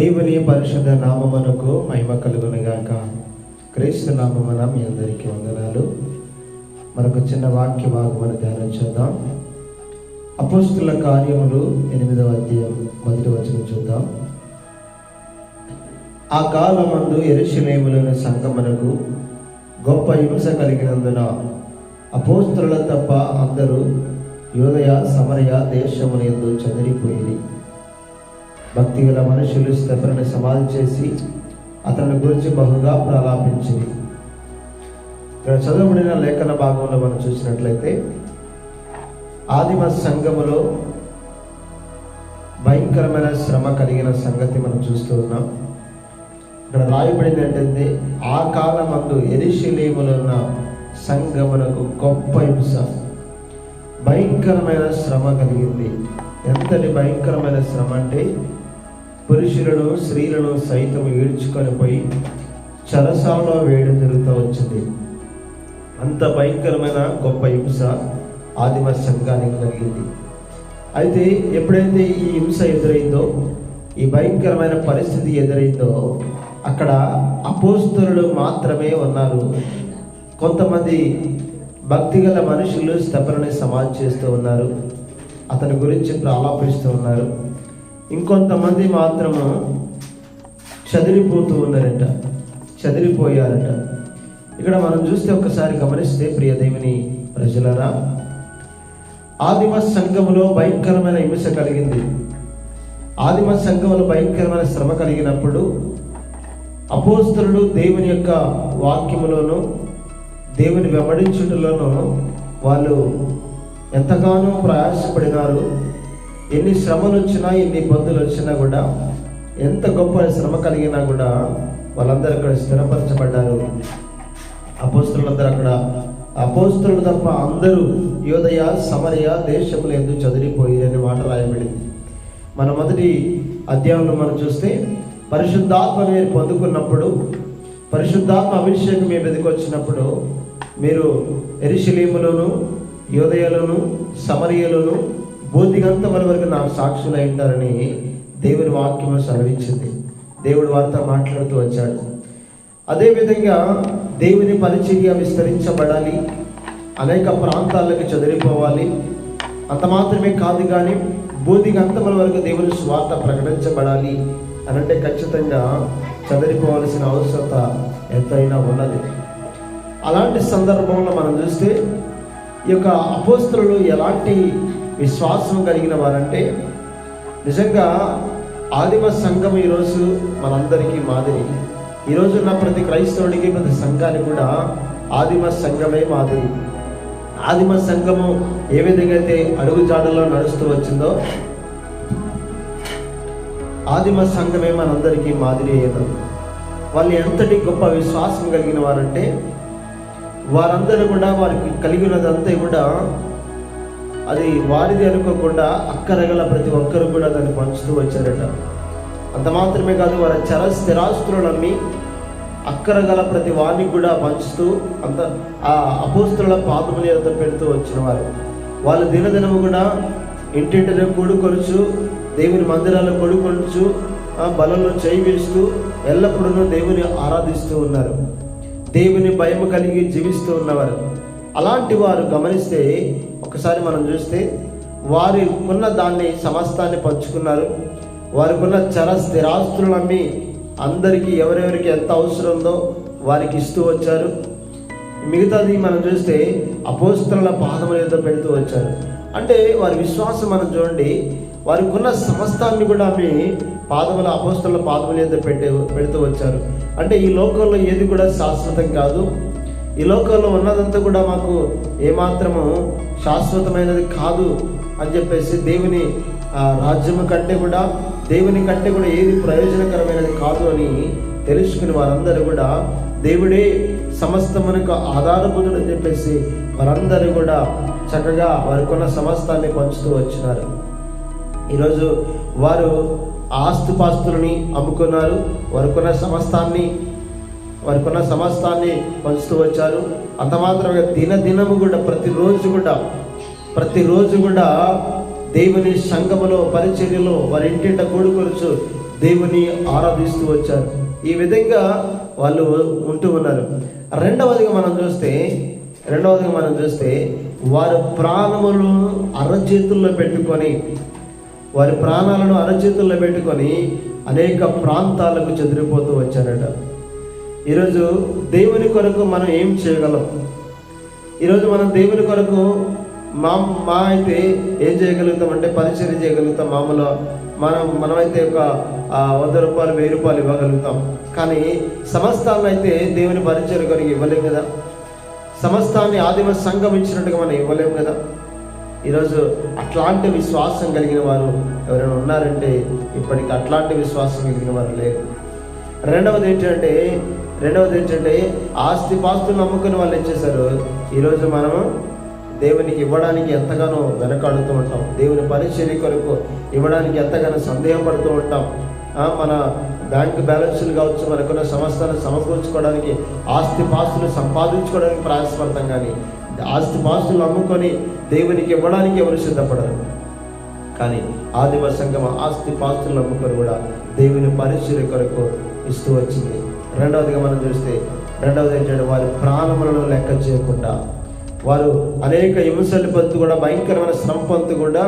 దేవుని పరిశుద్ధ నామమునకు మహిమ కలుగునుగాక. క్రీస్తు నామమున మీ అందరికీ వందనాలు. మరొక చిన్న వాక్య భాగమును ధ్యానం చేద్దాం. అపోస్తుల కార్యములు 8వ అధ్యాయం 1వ వచనం చూద్దాం. ఆ కాలమందు యెరూషలేములోని సంఘమునకు గొప్ప హింస కలిగినందున అపోస్తుల తప్ప అందరూ యూదయ సమరయ దేశములందు చెదిరిపోయి భక్తి గల మనుషులు స్తెఫనుని సమాధి చేసి అతని గురించి బహుగా ప్రలాపించింది. ఇక్కడ చదవబడిన లేఖన భాగంలో మనం చూసినట్లయితే ఆదిమ సంఘములో భయంకరమైన శ్రమ కలిగిన సంగతి మనం చూస్తూ ఉన్నాం. ఇక్కడ రాయబడింది ఏంటంటే ఆ కాలమందు యెరూషలేములో ఉన్న సంఘమునకు గొప్ప హింస, భయంకరమైన శ్రమ కలిగింది. ఎంతటి భయంకరమైన శ్రమ అంటే పురుషులను స్త్రీలను సైతం ఈడ్చుకొని పోయి చెరసాలలో వేయడం జరుగుతూ వచ్చింది. అంత భయంకరమైన గొప్ప హింస ఆదిమ సంఘానికి కలిగింది. అయితే ఎప్పుడైతే ఈ హింస ఎదురైందో, ఈ భయంకరమైన పరిస్థితి ఎదురైందో, అక్కడ అపోస్తలులు మాత్రమే ఉన్నారు. కొంతమంది భక్తిగల మనుషులు స్తెఫనుని సమాధి చేస్తూ ఉన్నారు, అతని గురించి ప్రలాపిస్తూ ఉన్నారు. ఇంకొంతమంది మాత్రము చెదిరిపోతూ ఉన్నారట, చెదిరిపోయారట. ఇక్కడ మనం చూస్తే ఒకసారి గమనిస్తే ప్రియ దేవుని ప్రజలరా, ఆదిమ సంఘములో భయంకరమైన హింస కలిగింది. ఆదిమ సంఘములో భయంకరమైన శ్రమ కలిగినప్పుడు అపోస్తలులు దేవుని యొక్క వాక్యములోను దేవుని వెంబడించుటలోనూ వాళ్ళు ఎంతగానో ప్రయాసపడినారు. ఎన్ని శ్రమలు వచ్చినా, ఎన్ని ఇబ్బందులు వచ్చినా కూడా, ఎంత గొప్ప శ్రమ కలిగినా కూడా వాళ్ళందరూ అక్కడ స్థిరపరచబడ్డారు. అపోస్తలులందరూ అక్కడ, అపోస్తలులు తప్ప అందరూ యూదయ సమరయ దేశములు ఎందుకు చదిరిపోయి అనే మాట రాయబడింది. మన మొదటి అధ్యాయంలో మనం చూస్తే పరిశుద్ధాత్మ మీరు పొందుకున్నప్పుడు, పరిశుద్ధాత్మ అభిషేకం మీ మీదకి వచ్చినప్పుడు మీరు యెరూషలేములోను యూదయలోను సమరయలోను బోధిగంతముల వరకు నాకు సాక్షులు అయి ఉంటారని దేవుని వాక్యము సెలవించింది. దేవుడు వారితో మాట్లాడుతూ వచ్చాడు. అదేవిధంగా దేవుని పరిచర్య విస్తరించబడాలి, అనేక ప్రాంతాలకు చెదిరిపోవాలి. అంత మాత్రమే కాదు కానీ బోధిగంతముల వరకు దేవుని స్వార్థ ప్రకటించబడాలి అనంటే ఖచ్చితంగా చెదిరిపోవాల్సిన అవసరత ఎంతైనా ఉన్నది. అలాంటి సందర్భంలో మనం చూస్తే ఈ యొక్క అపోస్తలులు ఎలాంటి విశ్వాసం కలిగిన వారంటే, నిజంగా ఆదిమ సంఘం ఈరోజు మనందరికీ మాదిరి. ఈరోజు ఉన్న ప్రతి క్రైస్తవుడికి, ప్రతి సంఘానికి కూడా ఆదిమ సంఘమే మాదిరి. ఆదిమ సంఘము ఏ విధంగా అయితే అడుగుజాడల్లో నడుస్తూ వచ్చిందో, ఆదిమ సంఘమే మనందరికీ మాదిరి అయ్యారు. వాళ్ళు ఎంతటి గొప్ప విశ్వాసం కలిగిన వారంటే, వారందరూ కూడా వారికి కలిగినదంతా కూడా అది వారిది అనుకోకుండా అక్కరగల ప్రతి ఒక్కరు కూడా దాన్ని పంచుతూ వచ్చారట. అంత మాత్రమే కాదు, వారి స్థిరాస్తులను అమ్మి అక్కరగల ప్రతి వారిని కూడా పంచుతూ అంత ఆ అపోస్తలుల పాదముల యొద్ద పెడుతూ వచ్చిన వారు. వాళ్ళు దినదినము కూడా ఇంటింటిని కూడుకొనుచు, దేవుని మందిరాల్లో కూడుకొనుచు, బలంలో చేయి వేస్తూ ఎల్లప్పుడూ దేవుని ఆరాధిస్తూ ఉన్నారు. దేవుని భయము కలిగి జీవిస్తూ ఉన్నవారు. అలాంటి వారు గమనిస్తే ఒకసారి మనం చూస్తే వారికున్న దాన్ని సమస్తాన్ని పంచుకున్నారు. వారికున్న స్థిరాస్తులను అమ్మి అందరికీ ఎవరెవరికి ఎంత అవసరం ఉందో వారికి ఇస్తూ వచ్చారు. మిగతాది మనం చూస్తే అపోస్తలుల పాదముల యొద్ద పెడుతూ వచ్చారు. అంటే వారి విశ్వాసం మనం చూడండి, వారికి ఉన్న సమస్తాన్ని కూడా ఆమె పాదముల అపోస్తలుల పాదముల యొద్ద పెడుతూ వచ్చారు. అంటే ఈ లోకంలో ఏది కూడా శాశ్వతం కాదు, ఈ లోకంలో ఉన్నదంతా కూడా మాకు ఏమాత్రము శాశ్వతమైనది కాదు అని చెప్పేసి దేవుని రాజ్యము కంటే కూడా, దేవుని కంటే కూడా ఏది ప్రయోజనకరమైనది కాదు అని తెలుసుకుని వారందరూ కూడా దేవుడే సమస్తమునకు ఆధారభూతుడు అని చెప్పేసి వారందరూ కూడా చక్కగా వారికున్న సమస్తాన్ని పంచుతూ వచ్చినారు. ఈరోజు వారు ఆస్తుపాస్తులని అమ్ముకున్నారు, వారికున్న సమస్తాన్ని పంచుతూ వచ్చారు. అంత మాత్రమే దినదినము కూడా ప్రతిరోజు కూడా దేవుని సంఘములో పరిచర్యలో వారి ఇంటింట కూడుకొనుచు దేవుని ఆరాధిస్తూ వచ్చారు. ఈ విధంగా వాళ్ళు ఉంటూ ఉన్నారు. రెండవదిగా మనం చూస్తే వారి ప్రాణములను అరచేతుల్లో పెట్టుకొని అనేక ప్రాంతాలకు చెదిరిపోతూ వచ్చారట. ఈరోజు దేవుని కొరకు మనం ఏం చేయగలం? ఈరోజు మనం దేవుని కొరకు మా అయితే ఏం చేయగలుగుతాం అంటే పరిచర్య చేయగలుగుతాం. మామూలు మనమైతే ఒక 100 రూపాయలు 1000 రూపాయలు ఇవ్వగలుగుతాం. కానీ సమస్తాన్ని అయితే దేవుని పరిచర్య కొరకు ఇవ్వలేం కదా. సమస్తాన్ని ఆదిమ సంఘం ఇచ్చినట్టుగా మనం ఇవ్వలేం కదా. ఈరోజు అట్లాంటి విశ్వాసం కలిగిన వారు ఎవరైనా ఉన్నారంటే ఇప్పటికి అట్లాంటి విశ్వాసం కలిగిన వారు లేరు. రెండవది ఏంటంటే ఆస్తిపాస్తులు నమ్ముకుని వాళ్ళు ఏం చేశారు? ఈరోజు మనము దేవునికి ఇవ్వడానికి ఎంతగానో వెనకాడుతూ ఉంటాం. దేవుని పరిచర్య కొరకు ఇవ్వడానికి ఎంతగానో సందేహపడుతూ ఉంటాం. మన బ్యాంక్ బ్యాలెన్సులు కావచ్చు, మనకున్న సంస్థలను సమకూర్చుకోవడానికి ఆస్తిపాస్తులు సంపాదించుకోవడానికి ప్రయాసపడతాం. కానీ ఆస్తిపాస్తులు అమ్ముకొని దేవునికి ఇవ్వడానికి ఎవరు సిద్ధపడరు. కానీ ఆదిమ సంఘం ఆస్తిపాస్తులు అమ్ముకొని కూడా దేవుని పరిచర్య కొరకు ఇస్తూ వచ్చింది. రెండవది ఏంటంటే వారి ప్రాణములను లెక్క చేయకుండా వారు అనేక హింసలు పొందుతూ కూడా భయంకరమైన శ్రమ పొందుతూ కూడా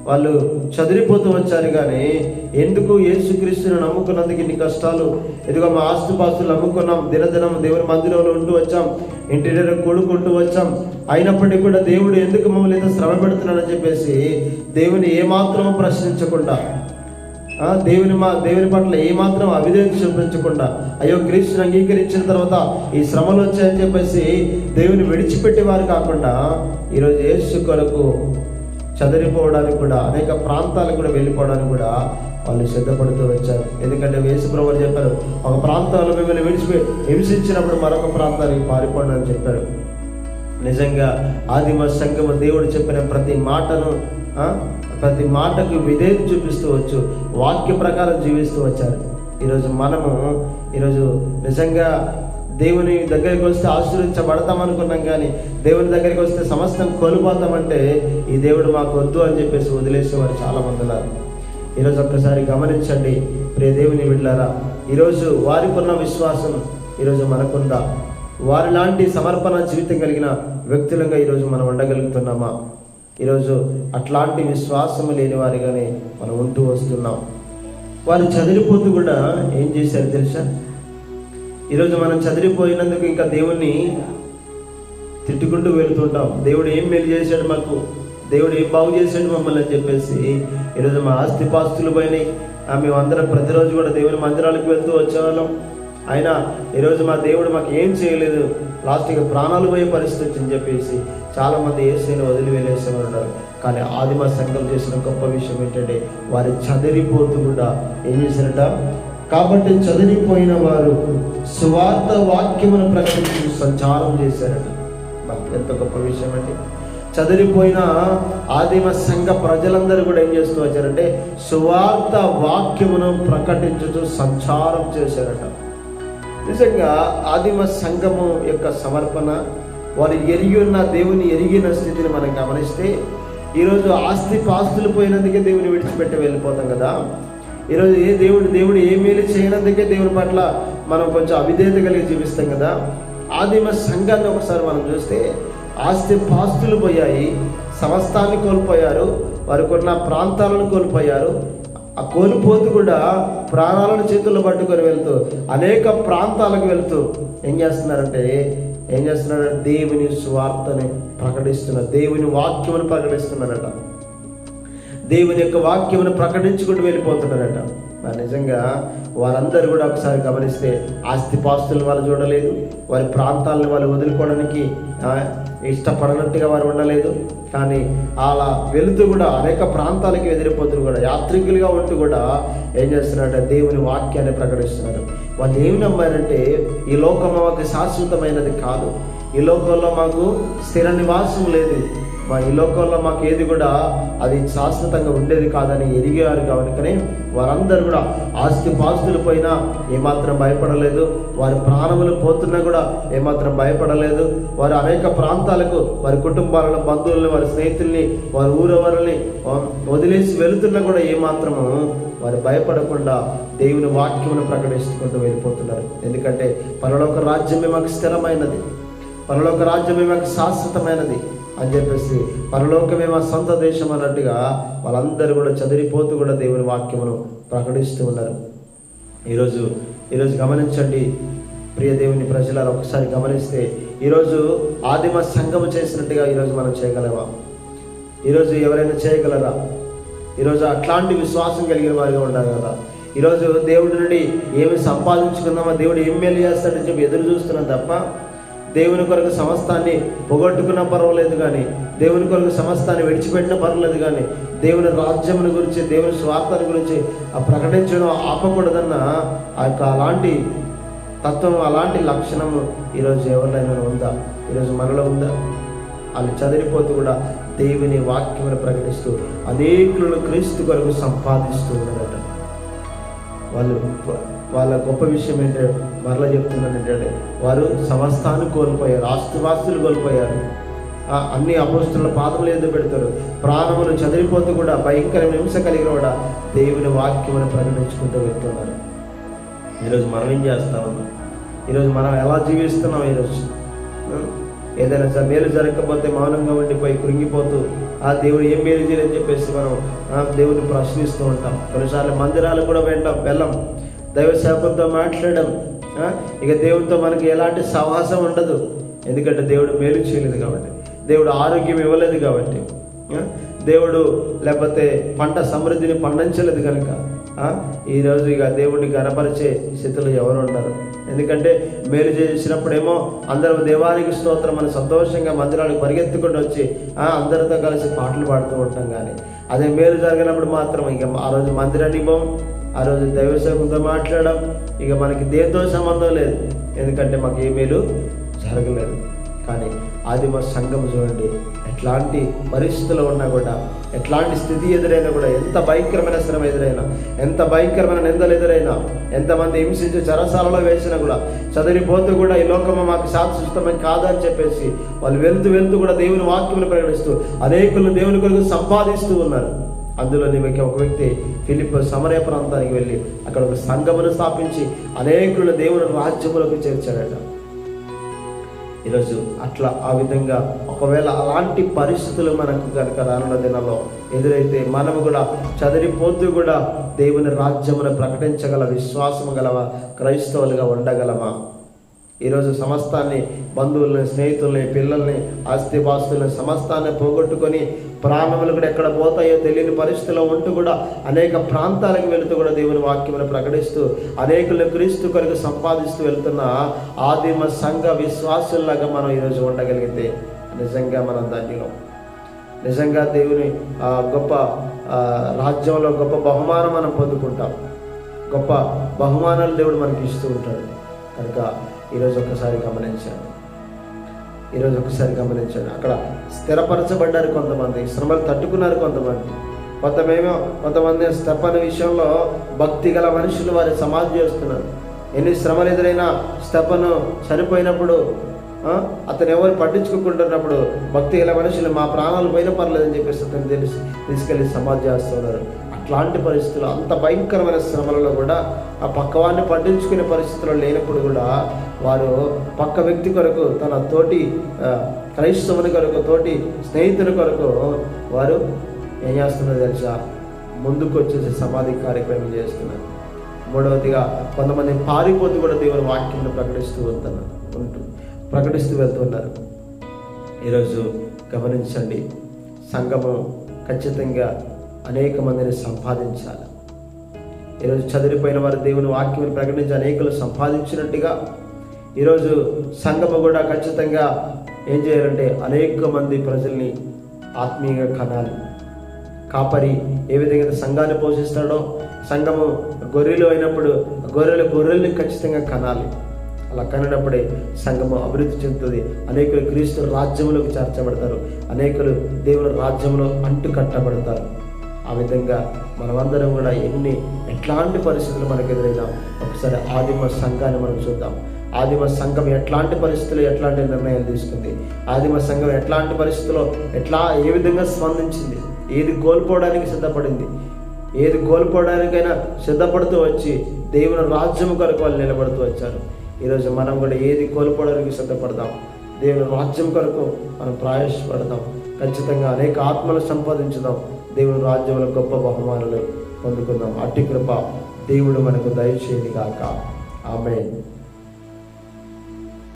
వాళ్ళు చదిరిపోతూ వచ్చారు. కానీ ఎందుకు? యేసుక్రీస్తుని నమ్ముకున్నందుకు ఇన్ని కష్టాలు. ఇదిగో మా ఆస్తిపాస్తులు నమ్ముకున్నాం, దినదినం దేవుని మందిరంలో ఉంటూ వచ్చాం, ఇంటి దగ్గర కూడుకుంటూ వచ్చాం, అయినప్పటికీ కూడా దేవుడు ఎందుకు మమ్మల్ని ఇంత శ్రమ పెడుతున్నాడని చెప్పేసి దేవుని ఏమాత్రం ప్రశ్నించకుండా, దేవుని పట్ల ఏమాత్రం అవిధేయత చూపించకుండా, అయ్యో క్రీస్తుని అంగీకరించిన తర్వాత ఈ శ్రమలు వచ్చాయని చెప్పేసి దేవుని విడిచిపెట్టేవారు కాకుండా ఈరోజు యేసు కొరకు చదిరిపోవడానికి కూడా అనేక ప్రాంతాలకు కూడా వెళ్ళిపోవడానికి కూడా వాళ్ళు సిద్ధపడుతూ వచ్చారు. ఎందుకంటే యేసు ప్రభువు చెప్పారు, ఒక ప్రాంతంలో మిమ్మల్ని హింసించినప్పుడు మరొక ప్రాంతానికి పారిపోండి అని చెప్పారు. నిజంగా ఆదిమ సంఘము దేవుడు చెప్పిన ప్రతి మాటకు విధేయత చూపిస్తూ వచ్చు, వాక్య ప్రకారం జీవిస్తూ వచ్చారు. ఈరోజు నిజంగా దేవుని దగ్గరికి వస్తే ఆశీర్వదించబడతాం అనుకున్నాం. కానీ దేవుని దగ్గరికి వస్తే సమస్తం కోల్పోతామంటే ఈ దేవుడు మాకు వద్దు అని చెప్పేసి వదిలేసేవారు చాలామంది ఉన్నారు. ఈరోజు ఒక్కసారి గమనించండి ప్రియ దేవుని బిడ్డలారా, ఈరోజు వారికి ఉన్న విశ్వాసం ఈరోజు మనకుందా? వారి లాంటి సమర్పణ జీవితం కలిగిన వ్యక్తులుగా ఈరోజు మనం ఉండగలుగుతున్నామా? ఈరోజు అట్లాంటి విశ్వాసము లేని వారిగానే మనం ఉంటూ వస్తున్నాం. వారు చదిరిపోతూ కూడా ఏం చేశారు తెలుసా? ఈరోజు మనం చదిరిపోయినందుకు ఇంకా దేవుణ్ణి తిట్టుకుంటూ వెళుతుంటాం. దేవుడు ఏం మేలు చేశాడు మాకు, దేవుడు ఏం బాగు చేశాడు మమ్మల్ని అని చెప్పేసి ఈరోజు మా ఆస్తిపాస్తులు పోయినాయి. మేమందరం ప్రతిరోజు కూడా దేవుని మందిరాలకు వెళ్తూ వచ్చేవాళ్ళం. అయినా ఈరోజు మా దేవుడు మాకు ఏం చేయలేదు, లాస్ట్గా ప్రాణాలు పోయే పరిస్థితి వచ్చిందని చెప్పేసి చాలామంది యేసుని వదిలి వెళ్ళేసేవారు ఉన్నారు. కానీ ఆదిమ సంఘం చేసిన గొప్ప విషయం ఏంటంటే వారు చదిరిపోతూ కూడా ఏం చేశారట? కాబట్టి చదిరిపోయిన వారు సువార్త వాక్యమును ప్రకటించి సంచారం చేశారట. ఎంత గొప్ప విషయం అండి! చదిరిపోయిన ఆదిమ సంఘ ప్రజలందరూ కూడా ఏం చేస్తూ వచ్చారంటే సువార్త వాక్యమును ప్రకటించుతూ సంచారం చేశారట. నిజంగా ఆదిమ సంఘము యొక్క సమర్పణ, వారు దేవుని ఎరిగిన స్థితిని మనం గమనిస్తే ఈరోజు ఆస్తిపాస్తులు పోయినందుకే దేవుని విడిచిపెట్టి వెళ్ళిపోతాం కదా. ఈరోజు దేవుడు ఏ మేలు చేయనందుకే దేవుని పట్ల మనం కొంచెం అవిధేయత కలిగి జీవిస్తాం కదా. ఆదిమ సంఘాన్ని ఒకసారి మనం చూస్తే ఆస్తిపాస్తులు పోయాయి, సమస్తాన్ని కోల్పోయారు, వారికి ఉన్న ప్రాంతాలను కోల్పోయారు. ఆ కోల్పోతూ కూడా ప్రాణాలను చేతుల్లో పట్టుకొని వెళ్తూ అనేక ప్రాంతాలకు వెళ్తూ ఏం చేస్తున్నారంటే దేవుని సువార్తని ప్రకటిస్తున్నారు, దేవుని వాక్యమును ప్రకటిస్తున్నారట. దేవుని యొక్క వాక్యమును ప్రకటించుకుంటూ వెళ్ళిపోతున్నారట. నిజంగా వారందరూ కూడా ఒకసారి గమనిస్తే ఆస్తిపాస్తులు వాళ్ళు చూడలేదు, వారి ప్రాంతాలను వాళ్ళు వదులుకోవడానికి ఇష్టపడనట్టుగా వారు ఉండలేదు. కానీ అలా వెళుతూ కూడా అనేక ప్రాంతాలకి ఎదిరిపోతూ కూడా యాత్రికులుగా ఉంటూ కూడా ఏం చేస్తున్నారంటే దేవుని వాక్యాన్ని ప్రకటిస్తున్నారు. వాళ్ళు ఏమి నమ్మారంటే ఈ లోకం మాకు శాశ్వతమైనది కాదు, ఈ లోకంలో మాకు స్థిర నివాసం లేదు, ఈ లోకంలో మాకు ఏది కూడా అది శాశ్వతంగా ఉండేది కాదని ఎరిగారు. కనుకనే వారందరూ కూడా ఆస్తి పాస్తులు పోయినా ఏమాత్రం భయపడలేదు, వారి ప్రాణములు పోతున్నా కూడా ఏమాత్రం భయపడలేదు. వారు అనేక ప్రాంతాలకు వారి కుటుంబాలను, బంధువుల్ని, వారి స్నేహితుల్ని, వారి ఊరవరిని వదిలేసి వెళుతున్నా కూడా ఏమాత్రము వారు భయపడకుండా దేవుని వాక్యమును ప్రకటించుకుంటూ వెళ్ళిపోతున్నారు. ఎందుకంటే పరలోక రాజ్యమే మాకు స్థిరమైనది, పరలోక రాజ్యమే మాకు శాశ్వతమైనది అని చెప్పేసి, పరలోకమే మా సొంత దేశం అన్నట్టుగా వాళ్ళందరూ కూడా చెదిరిపోతూ కూడా దేవుని వాక్యమును ప్రకటిస్తూ ఉన్నారు. ఈరోజు గమనించండి ప్రియ దేవుని ప్రజలారా, ఒకసారి గమనిస్తే ఈరోజు ఆదిమ సంఘము చేసినట్టుగా ఈరోజు మనం చేయగలమా? ఈరోజు ఎవరైనా చేయగలరా? ఈరోజు అట్లాంటి విశ్వాసం కలిగిన వారిగా ఉండాలి కదా. ఈరోజు దేవుడి నుండి ఏమి సంపాదించుకుందామా, దేవుడు ఏం మేలు చేస్తాడని చెప్పి ఎదురు చూస్తున్నాం తప్ప, దేవుని కొరకు సమస్తాన్ని పొగొట్టుకున్నా పర్వాలేదు కానీ, దేవుని కొరకు సమస్తాన్ని విడిచిపెట్టినా పర్వాలేదు కానీ, దేవుని రాజ్యముని గురించి, దేవుని స్వార్థాన్ని గురించి ప్రకటించడం ఆపకూడదన్న అలాంటి తత్వం, అలాంటి లక్షణము ఈరోజు ఎవరినైనా ఉందా? ఈరోజు మనలో ఉందా? వాళ్ళు చదిరిపోతూ కూడా దేవుని వాక్యమును ప్రకటిస్తూ అనేకులను క్రీస్తు కొరకు సంపాదిస్తూ ఉన్నారట. వాళ్ళ గొప్ప విషయం ఏంటంటే, మరలా చెప్తున్నాను ఏంటంటే, వారు సమస్తాన్ని కోల్పోయారు, ఆస్తులు కోల్పోయారు. అన్ని అపోస్తుల పాదములు ఎదురు పెడతారు, ప్రాణములు చదిరిపోతూ కూడా భయంకరమైన హింస కలిగిన కూడా దేవుని వాక్యమును ప్రకటించుకుంటూ వెళ్తున్నారు. ఈరోజు మనం ఏం చేస్తా ఉన్నాం? ఈరోజు మనం ఎలా జీవిస్తున్నాం? ఈరోజు ఏదైనా మేలు జరగకపోతే మౌనంగా ఉండిపోయి కృంగిపోతూ దేవుడు ఏం మేలు చేయని చెప్పేసి మనం దేవుడిని ప్రశ్నిస్తూ ఉంటాం. కొన్నిసార్లు మందిరాలకు కూడా వెళ్ళం, దైవ సేవకులతో మాట్లాడడం, ఇక దేవుడితో మనకి ఎలాంటి సహవాసం ఉండదు. ఎందుకంటే దేవుడు మేలు చేయలేదు కాబట్టి, దేవుడు ఆరోగ్యం ఇవ్వలేదు కాబట్టి, దేవుడు లేకపోతే పంట సమృద్ధిని పండించలేదు కనుక ఈరోజు ఇక దేవుడిని గణపరిచే స్థితిలో ఎవరు ఉండరు. ఎందుకంటే మేలు చేసినప్పుడేమో అందరం దేవానికి స్తోత్రం అని సంతోషంగా మందిరానికి పరిగెత్తుకుంటూ వచ్చి అందరితో కలిసి పాటలు పాడుతూ ఉంటాం. కానీ అదే మేలు జరిగినప్పుడు మాత్రం ఇక ఆ రోజు మందిరానికి పోం, ఆ రోజు దైవ సేవకులతో మాట్లాడడం, ఇక మనకి దేంతో సంబంధం లేదు, ఎందుకంటే మాకు ఏ మేలు జరగలేదు. కానీ ఆదిమ సంఘం చూడండి, ఎట్లాంటి పరిస్థితులు ఉన్నా కూడా, ఎట్లాంటి స్థితి ఎదురైనా కూడా, ఎంత భయంకరమైన శ్రమ ఎదురైనా, ఎంత భయంకరమైన నిందలు ఎదురైనా, ఎంతమంది హింసించి చెరసాలలో వేసినా కూడా చదిరిపోతూ కూడా ఈ లోకము మాకు శాశ్వతమని కాదని చెప్పేసి వాళ్ళు వెళ్తూ కూడా దేవుని వాక్యమును ప్రకటిస్తూ అనేకులను దేవుని కొరకు సంపాదిస్తూ ఉన్నారు. అందులో ఒక వ్యక్తి ఫిలిప్ సమరయ ప్రాంతానికి వెళ్ళి అక్కడ ఒక సంఘమును స్థాపించి అనేకులను దేవుని రాజ్యములకు చేర్చాడట. ఈరోజు అట్లా ఆ విధంగా ఒకవేళ అలాంటి పరిస్థితులు మనకు కనుక రానున్న దినాల్లో ఎదురైతే మనము కూడా చదిరిపోతూ కూడా దేవుని రాజ్యమును ప్రకటించగల విశ్వాసము గలవా క్రైస్తవులుగా ఉండగలమా? ఈరోజు సమస్తాన్ని, బంధువుల్ని, స్నేహితుల్ని, పిల్లల్ని, ఆస్తిపాస్తుల్ని సమస్తాన్ని పోగొట్టుకొని ప్రాణములు కూడా ఎక్కడ పోతాయో తెలియని పరిస్థితిలో ఉంటూ కూడా అనేక ప్రాంతాలకు వెళుతూ కూడా దేవుని వాక్యమును ప్రకటిస్తూ అనేకులను క్రీస్తు కొరకు సంపాదిస్తూ వెళ్తున్న ఆదిమ సంఘ విశ్వాసుల్లాగా మనం ఈరోజు ఉండగలిగితే నిజంగా మనం ధన్యులం. నిజంగా దేవుని గొప్ప రాజ్యంలో గొప్ప బహుమానం మనం పొందుకుంటాం. గొప్ప బహుమానాలు దేవుడు మనకి ఇస్తూ ఉంటాడు. కనుక ఈరోజు ఒకసారి గమనించండి. అక్కడ స్థిరపరచబడ్డారు కొంతమంది, శ్రమలు తట్టుకున్నారు కొంతమంది స్తెఫను విషయంలో భక్తి గల మనుషులు వారి సమాధి చేస్తున్నారు. ఎన్ని శ్రమలు ఎదురైనా స్తెఫను చనిపోయినప్పుడు అతను ఎవరు పట్టించుకుంటున్నప్పుడు భక్తి గల మనుషులు మా ప్రాణాలు పోయిన పర్లేదని చెప్పేసి అతను తీసుకెళ్ళి సమాధి చేస్తున్నారు. అట్లాంటి పరిస్థితులు, అంత భయంకరమైన శ్రమలలో కూడా ఆ పక్కవాడిని పట్టించుకునే పరిస్థితుల్లో లేనప్పుడు కూడా వారు పక్క వ్యక్తి కొరకు, తన తోటి క్రైస్తవుని కొరకు, తోటి స్నేహితుని కొరకు వారు ఏం చేస్తున్నారు తెలుసా? ముందుకు వచ్చేసి సమాధి కార్యక్రమం చేస్తున్నారు. మూడవదిగా కొంతమంది పారిపోతూ కూడా దేవుని వాక్యాన్ని ప్రకటిస్తూ వెళ్తున్నారు. ఈరోజు గమనించండి, సంఘము ఖచ్చితంగా అనేక మందిని సంపాదించాలి. ఈరోజు చదిరిపోయిన వారు దేవుని వాక్యాన్ని ప్రకటించి అనేకులు సంపాదించినట్టుగా ఈరోజు సంఘము కూడా ఖచ్చితంగా ఏం చేయాలంటే అనేక మంది ప్రజల్ని ఆత్మీయంగా కనాలి. కాపరి ఏ విధంగా సంఘాన్ని పోషిస్తాడో, సంఘము గొర్రెలు అయినప్పుడు గొర్రెల్ని ఖచ్చితంగా కనాలి. అలా కనినప్పుడే సంఘము అభివృద్ధి చెందుతుంది. అనేకులు క్రీస్తు రాజ్యంలోకి చేర్చబడతారు, అనేకులు దేవుని రాజ్యంలో అంటు కట్టబడతారు. ఆ విధంగా మనమందరం కూడా ఎట్లాంటి పరిస్థితులు మనకు ఎదురైనా ఒకసారి ఆదిమ సంఘాన్ని మనం చూద్దాం. ఆదిమ సంఘం ఎట్లాంటి పరిస్థితులు ఎట్లాంటి నిర్ణయాలు తీసుకుంది, ఆదిమ సంఘం ఎట్లాంటి పరిస్థితుల్లో ఏ విధంగా స్పందించింది, ఏది కోల్పోవడానికి సిద్ధపడింది, ఏది కోల్పోవడానికైనా సిద్ధపడుతూ వచ్చి దేవుని రాజ్యం కొరకు వాళ్ళు నిలబడుతూ వచ్చారు. ఈరోజు మనం కూడా ఏది కోల్పోవడానికి సిద్ధపడదాం, దేవుని రాజ్యం కొరకు మనం ప్రయాసపడదాం. ఖచ్చితంగా అనేక ఆత్మలు సంపాదించుదాం, దేవుని రాజ్యంలో గొప్ప బహుమానాలు పొందుకుందాం. అట్టి కృప దేవుడు మనకు దయచేయని గాక. ఆమేన్.